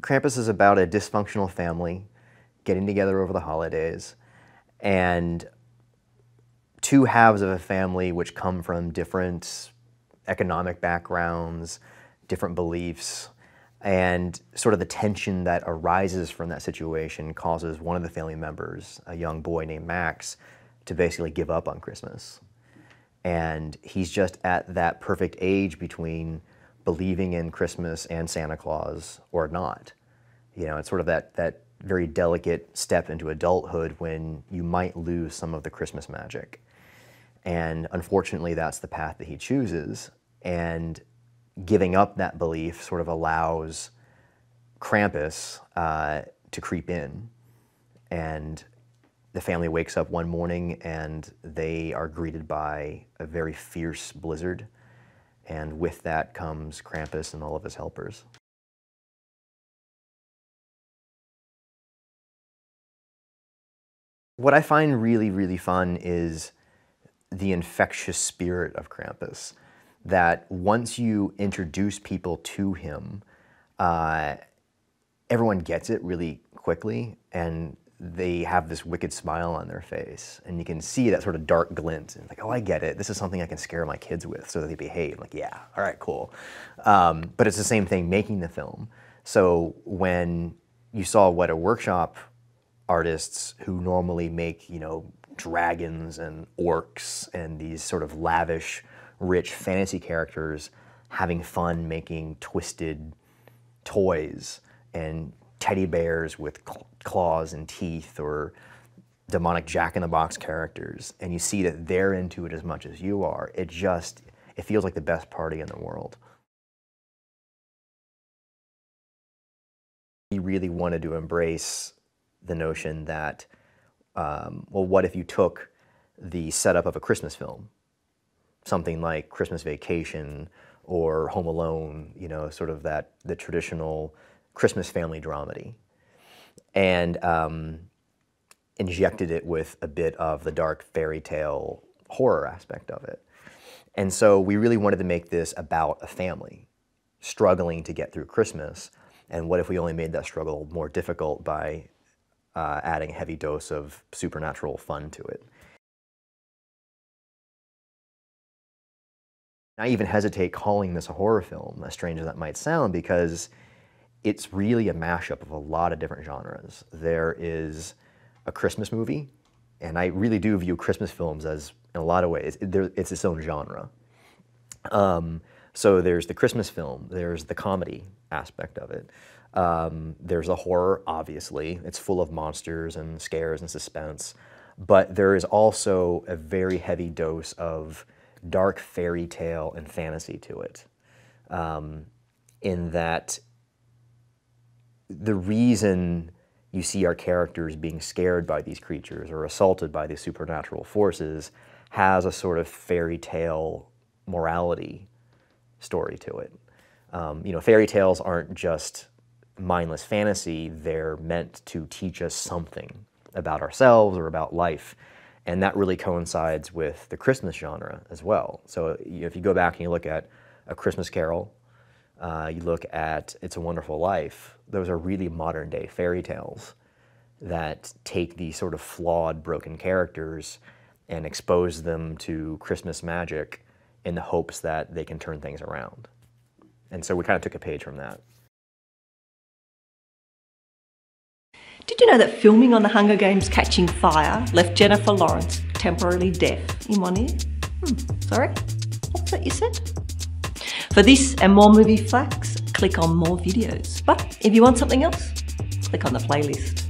Krampus is about a dysfunctional family getting together over the holidays, and two halves of a family which come from different economic backgrounds, different beliefs, and sort of the tension that arises from that situation causes one of the family members, a young boy named Max, to basically give up on Christmas. And he's just at that perfect age between believing in Christmas and Santa Claus or not. You know, it's sort of that very delicate step into adulthood when you might lose some of the Christmas magic. And unfortunately, that's the path that he chooses. And giving up that belief sort of allows Krampus to creep in. And the family wakes up one morning and they are greeted by a very fierce blizzard. And with that comes Krampus and all of his helpers. What I find really, really fun is the infectious spirit of Krampus. That once you introduce people to him, everyone gets it really quickly, and they have this wicked smile on their face. And you can see that sort of dark glint. And like, oh, I get it. This is something I can scare my kids with so that they behave. Like, yeah, all right, cool. But it's the same thing making the film. So when you saw Weta Workshop artists who normally make, you know, dragons and orcs and these sort of lavish, rich fantasy characters having fun making twisted toys and teddy bears with claws and teeth, or demonic Jack-in-the-Box characters, and you see that they're into it as much as you are, it feels like the best party in the world. He really wanted to embrace the notion that, well, what if you took the setup of a Christmas film, something like Christmas Vacation or Home Alone, you know, sort of the traditional Christmas family dramedy, and injected it with a bit of the dark fairy tale horror aspect of it. And so we really wanted to make this about a family struggling to get through Christmas, and what if we only made that struggle more difficult by adding a heavy dose of supernatural fun to it. I even hesitate calling this a horror film, as strange as that might sound, because it's really a mashup of a lot of different genres. There is a Christmas movie, and I really do view Christmas films as, in a lot of ways, it's its own genre. So there's the Christmas film, there's the comedy aspect of it. There's a horror, obviously. It's full of monsters and scares and suspense. But there is also a very heavy dose of dark fairy tale and fantasy to it. In that the reason you see our characters being scared by these creatures or assaulted by these supernatural forces has a sort of fairy tale morality story to it. You know, fairy tales aren't just mindless fantasy, they're meant to teach us something about ourselves or about life. And that really coincides with the Christmas genre as well. So if you go back and you look at A Christmas Carol, you look at It's a Wonderful Life, those are really modern day fairy tales that take these sort of flawed, broken characters and expose them to Christmas magic in the hopes that they can turn things around. And so we kind of took a page from that. Did you know that filming on the Hunger Games Catching Fire left Jennifer Lawrence temporarily deaf in one ear? Sorry? What's that you said? For this and more movie facts, click on more videos. But if you want something else, click on the playlist.